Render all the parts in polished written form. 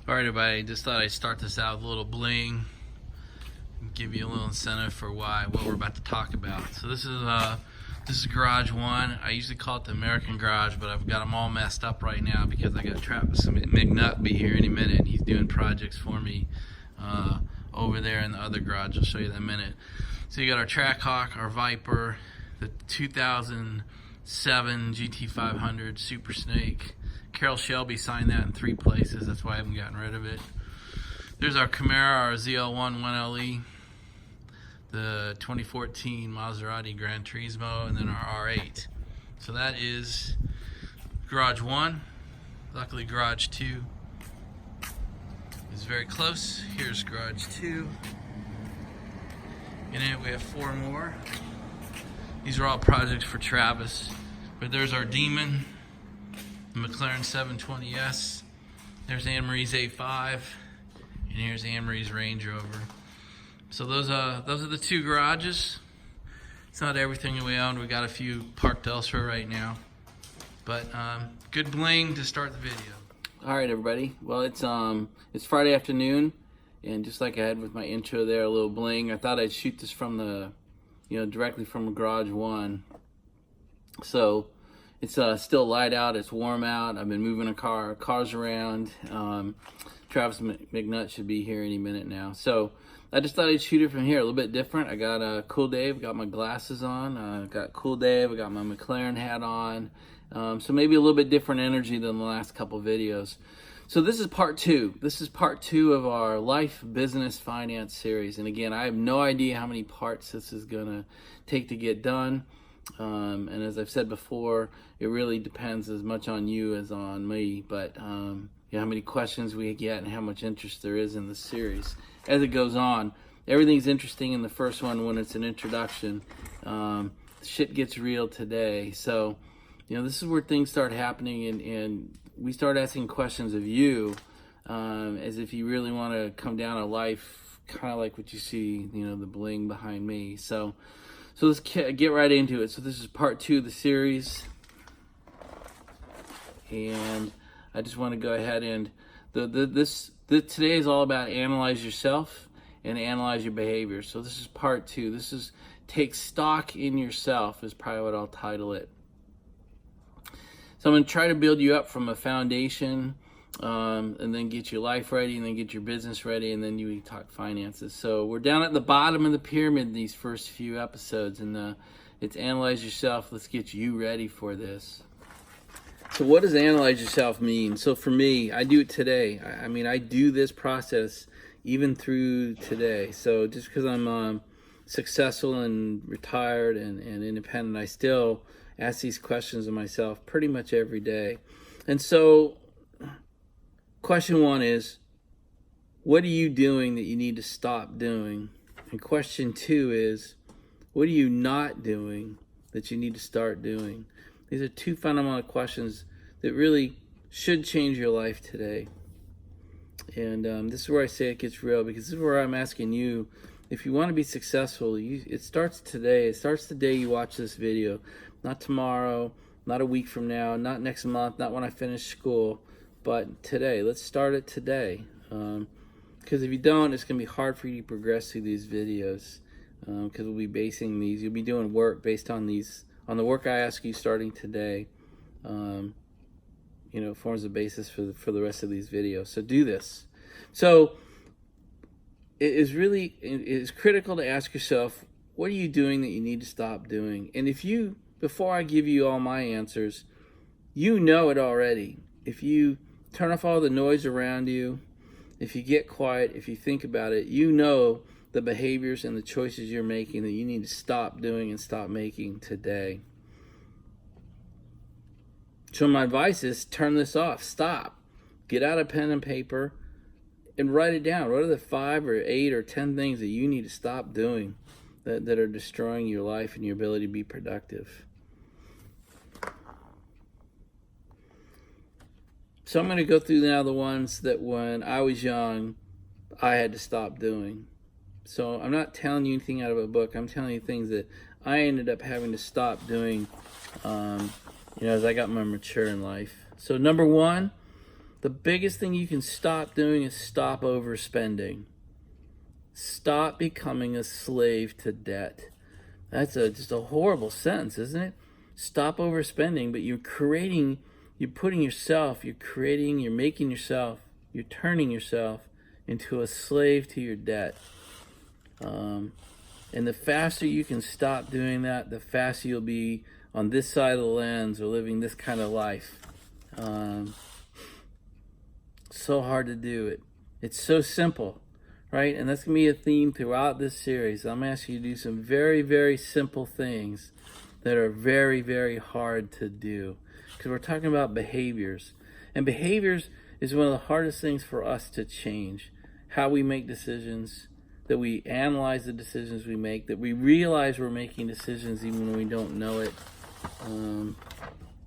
All right, everybody, just thought I'd start this out with a little bling, give you a little incentive for what we're about to talk about. So this is garage one. I usually call it the American garage, but I've got them all messed up right now because I got Travis McNutt be here any minute. He's doing projects for me over there in the other garage. I'll show you that in a minute. So you got our Trackhawk, our Viper, the 2007 GT500 Super Snake. Carroll Shelby signed that in 3 places. That's why I haven't gotten rid of it. There's our Camaro, our ZL1 1LE, the 2014 Maserati Gran Turismo, and then our R8. So that is garage 1. Luckily garage 2 is very close. Here's garage 2. In it we have 4 more. These are all projects for Travis. But there's our Demon, the McLaren 720S. There's Anne-Marie's A5, and here's Anne-Marie's Range Rover. So those are the 2 garages. It's not everything that we own. We got a few parked elsewhere right now, but good bling to start the video. All right, everybody. Well, it's Friday afternoon, and just like I had with my intro there, a little bling. I thought I'd shoot this from directly from garage 1. So it's still light out, it's warm out. I've been moving cars around. Travis McNutt should be here any minute now. So I just thought I'd shoot it from here, a little bit different. I got Cool Dave, got my glasses on. Got Cool Dave, I got my McLaren hat on. So maybe a little bit different energy than the last couple videos. So this is part 2. This is part 2 of our life, business, finance series. And again, I have no idea how many parts this is gonna take to get done. And as I've said before, it really depends as much on you as on me, but how many questions we get and how much interest there is in the series as it goes on. Everything's interesting in the first one when it's an introduction. Shit gets real today. So, this is where things start happening, and we start asking questions of you, as if you really want to come down a life, kind of like what you see, the bling behind me. So let's get right into it. So this is part 2 of the series, and I just want to go ahead and today is all about analyze yourself and analyze your behavior. So this is part 2. This is take stock in yourself is probably what I'll title it. So I'm going to try to build you up from a foundation, and then get your life ready, and then get your business ready, and then you talk finances. So we're down at the bottom of the pyramid in these first few episodes, and it's analyze yourself. Let's get you ready for this. So what does analyze yourself mean? So for me, I do it today. I do this process even through today. So just because I'm successful and retired and independent, I still ask these questions of myself pretty much every day. And so question 1 is, what are you doing that you need to stop doing? And question 2 is, what are you not doing that you need to start doing? These are 2 fundamental questions that really should change your life today. And this is where I say it gets real, because this is where I'm asking you, if you want to be successful, it starts today. It starts the day you watch this video. Not tomorrow, not a week from now, not next month, not when I finish school, but today. Let's start it today. Because if you don't, it's going to be hard for you to progress through these videos. Because we'll be basing these, you'll be doing work based on on the work I ask you starting today. Forms the basis for the rest of these videos. So do this. So it is critical to ask yourself, what are you doing that you need to stop doing? And before I give you all my answers, you know it already. If you turn off all the noise around you, if you get quiet, if you think about it, you know the behaviors and the choices you're making that you need to stop doing and stop making today. So my advice is turn this off. Stop. Get out a pen and paper and write it down. What are the 5 or 8 or 10 things that you need to stop doing that are destroying your life and your ability to be productive? So I'm going to go through now the ones that when I was young, I had to stop doing. So I'm not telling you anything out of a book. I'm telling you things that I ended up having to stop doing as I got more mature in life. So number 1 The biggest thing you can stop doing is stop overspending. Stop becoming a slave to debt. That's just a horrible sentence, isn't it? Stop overspending, but you're turning yourself into a slave to your debt. And the faster you can stop doing that, the faster you'll be on this side of the lens or living this kind of life. So hard to do it. It's so simple, right? And that's going to be a theme throughout this series. I'm asking you to do some very, very simple things that are very, very hard to do. Because we're talking about behaviors. And behaviors is one of the hardest things for us to change. How we make decisions, that we analyze the decisions we make, that we realize we're making decisions even when we don't know it.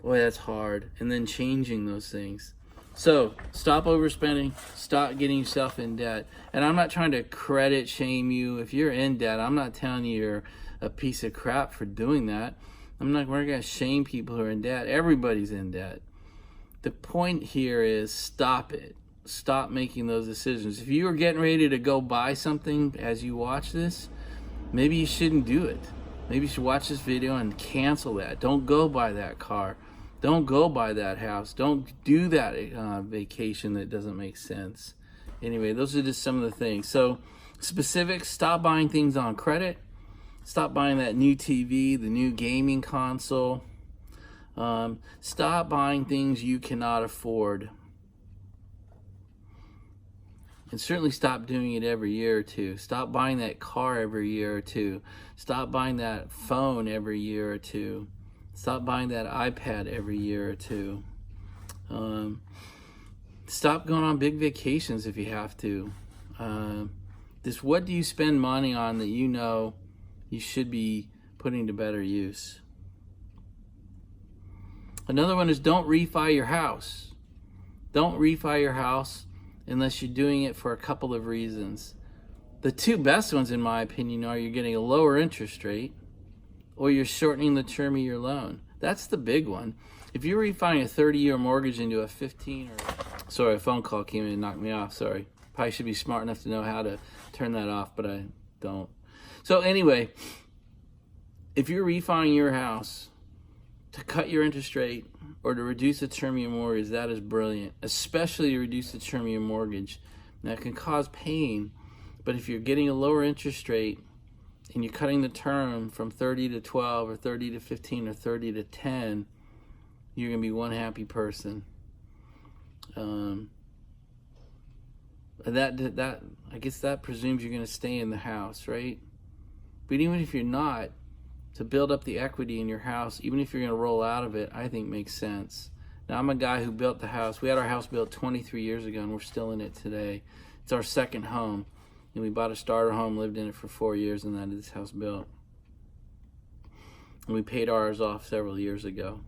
Boy, that's hard. And then changing those things. So stop overspending, stop getting yourself in debt. And I'm not trying to credit shame you. If you're in debt, I'm not telling you you're a piece of crap for doing that. We're not going to shame people who are in debt. Everybody's in debt. The point here is stop it. Stop making those decisions. If you are getting ready to go buy something as you watch this, maybe you shouldn't do it. Maybe you should watch this video and cancel that. Don't go buy that car. Don't go buy that house. Don't do that vacation that doesn't make sense. Anyway, those are just some of the things. So specifics, stop buying things on credit. Stop buying that new TV, the new gaming console. Stop buying things you cannot afford. And certainly stop doing it every year or two. Stop buying that car every year or two. Stop buying that phone every year or two. Stop buying that iPad every year or two. Stop going on big vacations if you have to. Just what do you spend money on that you know you should be putting to better use? Another one is don't refi your house. Don't refi your house unless you're doing it for a couple of reasons. The two best ones, in my opinion, are you're getting a lower interest rate or you're shortening the term of your loan. That's the big one. If you're refining a 30-year mortgage into a 15 or... Sorry, a phone call came in and knocked me off. Sorry. Probably should be smart enough to know how to turn that off, but I don't. So anyway, if you're refining your house to cut your interest rate or to reduce the term of your mortgage, that is brilliant, especially to reduce the term of your mortgage. That can cause pain, but if you're getting a lower interest rate and you're cutting the term from 30 to 12 or 30 to 15 or 30 to 10, you're going to be one happy person. That I guess that presumes you're going to stay in the house, right? But even if you're not, to build up the equity in your house, even if you're going to roll out of it, I think makes sense. Now, I'm a guy who built the house. We had our house built 23 years ago, and we're still in it today. It's our second home. And we bought a starter home, lived in it for 4 years, and then this house built. And we paid ours off several years ago.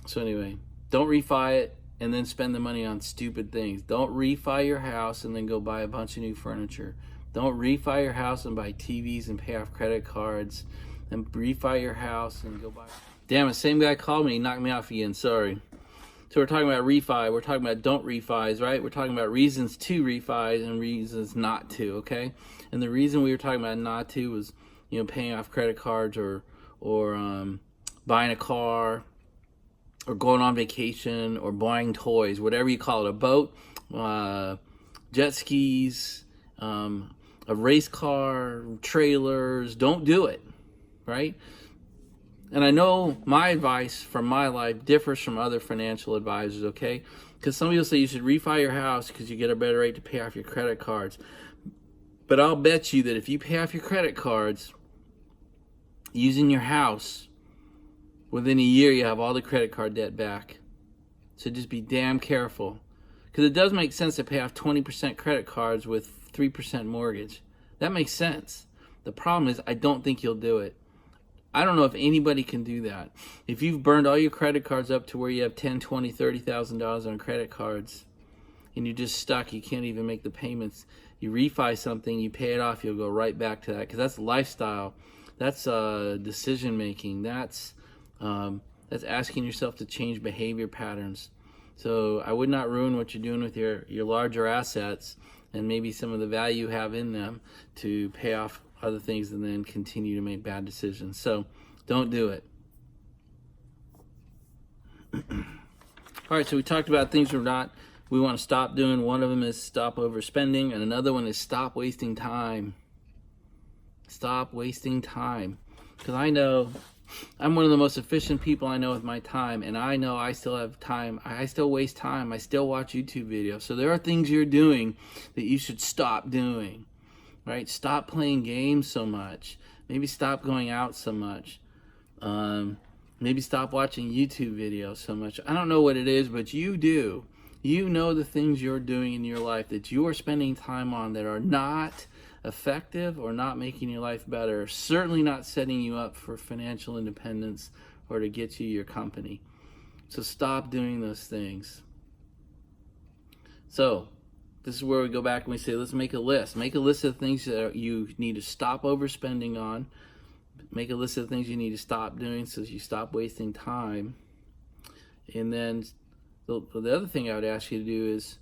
So anyway, don't refi it and then spend the money on stupid things. Don't refi your house and then go buy a bunch of new furniture. Don't refi your house and buy TVs and pay off credit cards. And refi your house and go buy... Damn it, same guy called me, he knocked me off again, sorry. So we're talking about refi, we're talking about don't refis, right? We're talking about reasons to refi and reasons not to, okay? And the reason we were talking about not to was, paying off credit cards or buying a car or going on vacation or buying toys, whatever you call it, a boat, jet skis, a race car, trailers. Don't do it, right? And I know my advice from my life differs from other financial advisors, okay? Because some people say you should refi your house because you get a better rate to pay off your credit cards. But I'll bet you that if you pay off your credit cards using your house, within a year you have all the credit card debt back. So just be damn careful. Because it does make sense to pay off 20% credit cards with 3% mortgage. That makes sense. The problem is I don't think you'll do it. I don't know if anybody can do that. If you've burned all your credit cards up to where you have $10,000, $20,000, $30,000 on credit cards and you're just stuck, you can't even make the payments, you refi something, you pay it off, you'll go right back to that because that's lifestyle. That's decision making. That's asking yourself to change behavior patterns. So I would not ruin what you're doing with your larger assets and maybe some of the value you have in them to pay off other things and then continue to make bad decisions. So don't do it. All right, so we talked about things we want to stop doing. One of them is stop overspending, and another one is stop wasting time. Stop wasting time. Because I know I'm one of the most efficient people I know with my time, and I know I still have time. I still waste time. I still watch YouTube videos. So there are things you're doing that you should stop doing, right? Stop playing games so much. Maybe stop going out so much. Maybe stop watching YouTube videos so much. I don't know what it is, but you do. You know the things you're doing in your life that you are spending time on that are not effective or not making your life better, certainly not setting you up for financial independence or to get you your company. So stop doing those things. So this is where we go back and we say, let's make a list. Make a list of things that you need to stop overspending on. Make a list of things you need to stop doing so you stop wasting time. And then the other thing I would ask you to do is,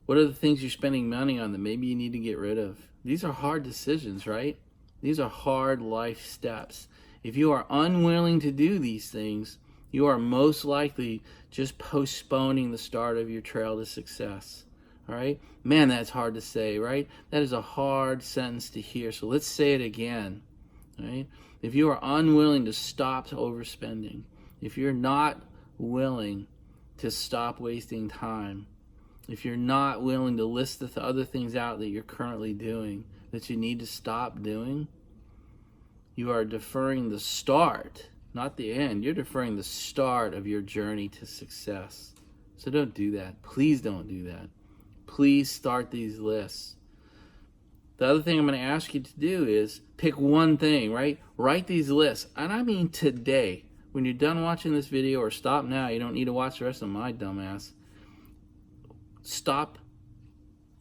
what are the things you're spending money on that maybe you need to get rid of? These are hard decisions, right? These are hard life steps. If you are unwilling to do these things, you are most likely just postponing the start of your trail to success. All right? Man, that's hard to say, right? That is a hard sentence to hear. So let's say it again. Right? If you are unwilling to stop overspending, if you're not willing to stop wasting time, if you're not willing to list the other things out that you're currently doing that you need to stop doing, you are deferring the start, not the end. You're deferring the start of your journey to success. So don't do that. Please don't do that. Please start these lists. The other thing I'm going to ask you to do is pick one thing, right? Write these lists. And I mean today. When you're done watching this video, or stop now, you don't need to watch the rest of my dumbass. Stop,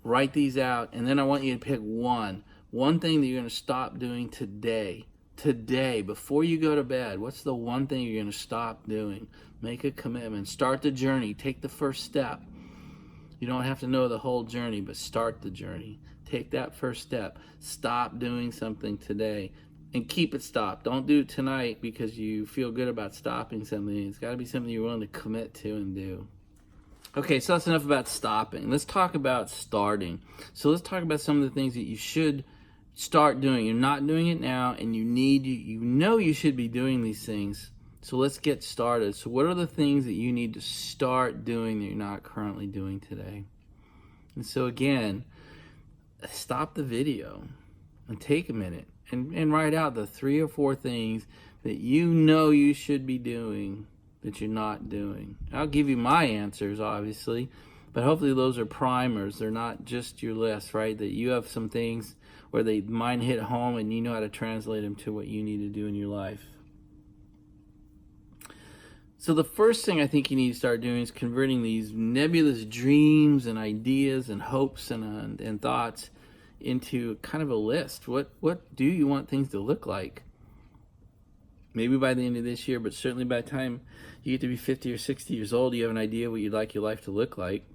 write these out, and then I want you to pick one thing that you're going to stop doing today. Today, before you go to bed, what's the one thing you're going to stop doing? Make a commitment. Start the journey. Take the first step. You don't have to know the whole journey, but start the journey. Take that first step. Stop doing something today and keep it stopped. Don't do it tonight because you feel good about stopping something. It's got to be something you're willing to commit to and do. Okay, so that's enough about stopping. Let's talk about starting. So let's talk about some of the things that you should start doing. You're not doing it now, and you know you should be doing these things. So let's get started. So what are the things that you need to start doing that you're not currently doing today? And so again, stop the video and take a minute and write out the 3 or 4 things that you know you should be doing that you're not doing. I'll give you my answers, obviously, but hopefully those are primers. They're not just your list, right? That you have some things where mine hit home and you know how to translate them to what you need to do in your life. So the first thing I think you need to start doing is converting these nebulous dreams and ideas and hopes and thoughts into kind of a list. What do you want things to look like? Maybe by the end of this year, but certainly by the time you get to be 50 or 60 years old, you have an idea what you'd like your life to look like.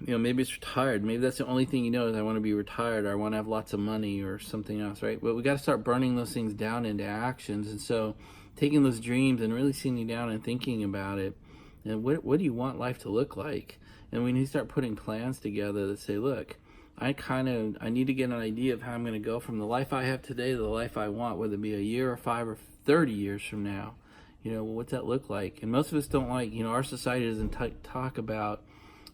You know, maybe it's retired. Maybe that's the only thing you know is I want to be retired, or I want to have lots of money, or something else, right? But we got to start burning those things down into actions. And so taking those dreams and really sitting down and thinking about it, and what do you want life to look like? And we need to start putting plans together that say, look, I need to get an idea of how I'm going to go from the life I have today to the life I want, whether it be a year or 5 or 30 years from now. You know, what's that look like? And most of us don't like, our society doesn't talk about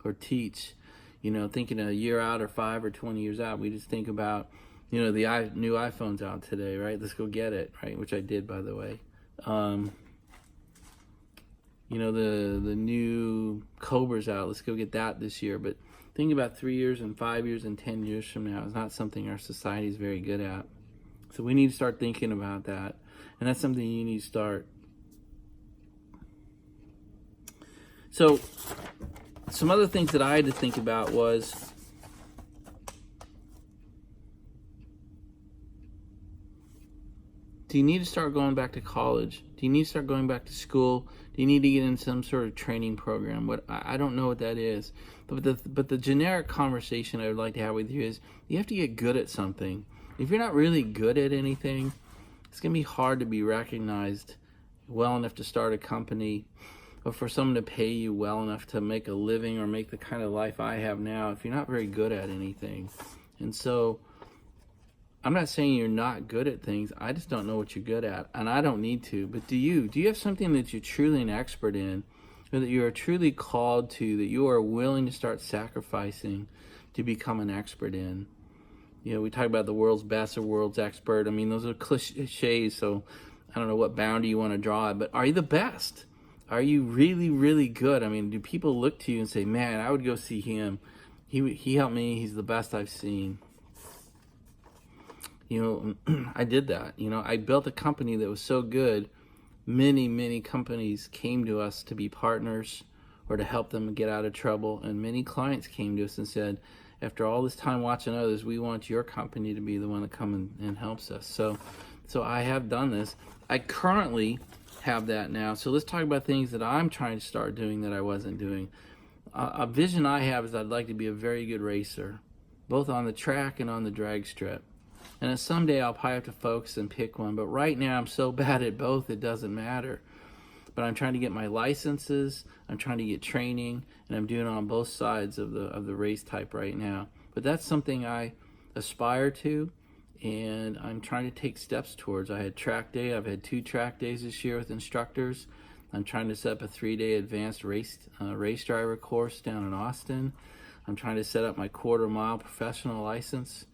or teach, thinking a year out or 5 or 20 years out. We just think about, the new iPhone's out today, right? Let's go get it, right? Which I did, by the way. The new Cobra's out. Let's go get that this year. But think about 3 years and 5 years and 10 years from now. It's not something our society is very good at. So we need to start thinking about that. And that's something you need to start. So some other things that I had to think about was, do you need to start going back to college? Do you need to start going back to school? Do you need to get in some sort of training program? I don't know what that is. But the generic conversation I would like to have with you is you have to get good at something. If you're not really good at anything, it's going to be hard to be recognized well enough to start a company, or for someone to pay you well enough to make a living or make the kind of life I have now if you're not very good at anything. And so I'm not saying you're not good at things. I just don't know what you're good at, and I don't need to. But do you? Do you have something that you're truly an expert in, or that you are truly called to, that you are willing to start sacrificing to become an expert in? You know, we talk about the world's best or world's expert. I mean, those are cliches, so I don't know what boundary you want to draw, but are you the best? Are you really, really good? I mean, do people look to you and say, man, I would go see him. He helped me. He's the best I've seen. You know, I did that. You know, I built a company that was so good. Many companies came to us to be partners or to help them get out of trouble. And many clients came to us and said, after all this time watching others, we want your company to be the one that comes and helps us. So I have done this. I currently have that now. So let's talk about things that I'm trying to start doing that I wasn't doing. A vision I have is I'd like to be a very good racer, both on the track and on the drag strip. And then someday I'll probably have to focus and pick one. But right now I'm so bad at both, it doesn't matter. But I'm trying to get my licenses, I'm trying to get training, and I'm doing it on both sides of the race type right now. But that's something I aspire to, and I'm trying to take steps towards. I had track day. I've had 2 track days this year with instructors. I'm trying to set up a 3-day advanced race driver course down in Austin. I'm trying to set up my quarter-mile professional license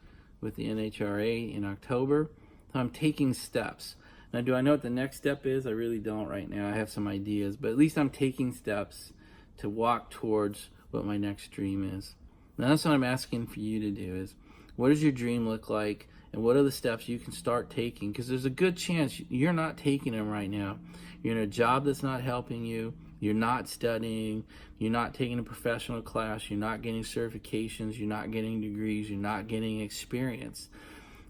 with the NHRA in October. I'm taking steps. Now, do I know what the next step is? I really don't right now. I have some ideas, but at least I'm taking steps to walk towards what my next dream is. Now, that's what I'm asking for you to do is, what does your dream look like, and what are the steps you can start taking? Because there's a good chance you're not taking them right now. You're in a job that's not helping you. You're not studying. You're not taking a professional class. You're not getting certifications. You're not getting degrees. You're not getting experience.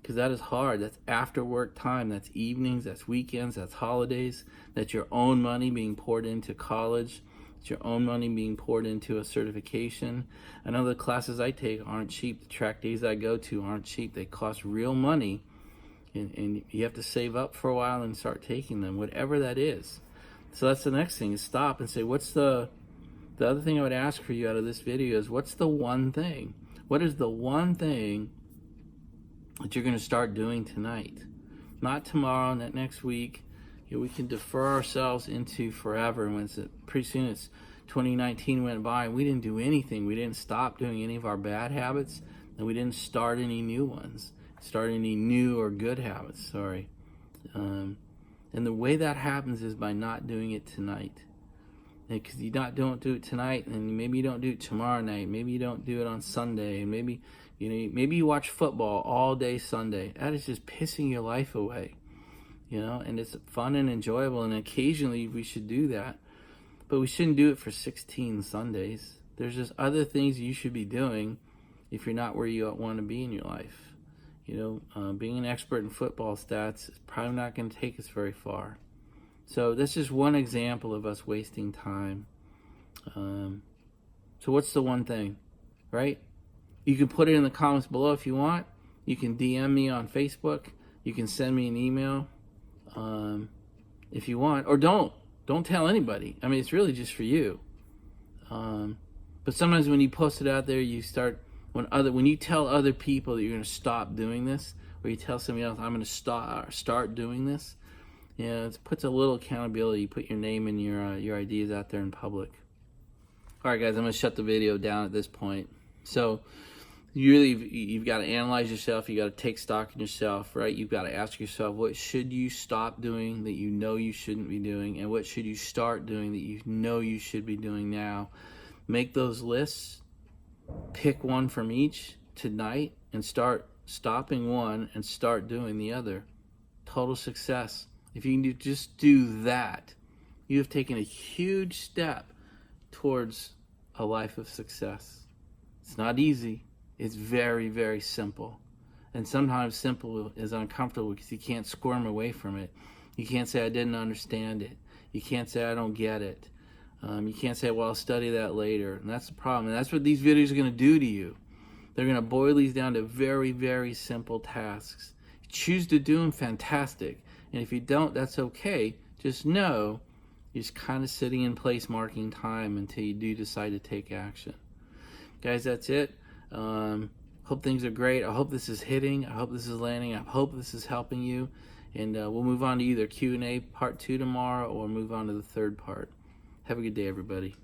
Because that is hard. That's after work time. That's evenings. That's weekends. That's holidays. That's your own money being poured into college. It's your own money being poured into a certification. I know the classes I take aren't cheap. The track days I go to aren't cheap. They cost real money. And you have to save up for a while and start taking them, whatever that is. So that's the next thing, is stop and say, what's the other thing I would ask for you out of this video is, what's the one thing? What is the one thing that you're going to start doing tonight? Not tomorrow, not next week. You know, we can defer ourselves into forever. And pretty soon it's 2019 went by and we didn't do anything. We didn't stop doing any of our bad habits, and we didn't start any new ones. Start any new or good habits, sorry. And the way that happens is by not doing it tonight. Because you don't do it tonight, and maybe you don't do it tomorrow night. Maybe you don't do it on Sunday, and maybe you watch football all day Sunday. That is just pissing your life away, you know. And it's fun and enjoyable, and occasionally we should do that, but we shouldn't do it for 16 Sundays. There's just other things you should be doing if you're not where you want to be in your life. You know, being an expert in football stats is probably not going to take us very far. So that's just one example of us wasting time. So what's the one thing, right? You can put it in the comments below if you want. You can DM me on Facebook. You can send me an email if you want. Or don't tell anybody. I mean, it's really just for you. But sometimes when you post it out there, you start... When you tell other people that you're going to stop doing this, or you tell somebody else, I'm going to start doing this, you know, it puts a little accountability. You put your name and your ideas out there in public. All right, guys, I'm going to shut the video down at this point. So you've got to analyze yourself. You got to take stock in yourself, right? You've got to ask yourself, what should you stop doing that you know you shouldn't be doing, and what should you start doing that you know you should be doing now? Make those lists. Pick one from each tonight and start stopping one and start doing the other. Total success. If you can just do that, you have taken a huge step towards a life of success. It's not easy. It's very, very simple. And sometimes simple is uncomfortable because you can't squirm away from it. You can't say, I didn't understand it. You can't say, I don't get it. You can't say, well, I'll study that later. And that's the problem. And that's what these videos are going to do to you. They're going to boil these down to very, very simple tasks. You choose to do them, fantastic. And if you don't, that's okay. Just know you're just kind of sitting in place, marking time until you do decide to take action. Guys, that's it. Hope things are great. I hope this is hitting. I hope this is landing. I hope this is helping you. And we'll move on to either Q&A part 2 tomorrow or move on to the third part. Have a good day, everybody.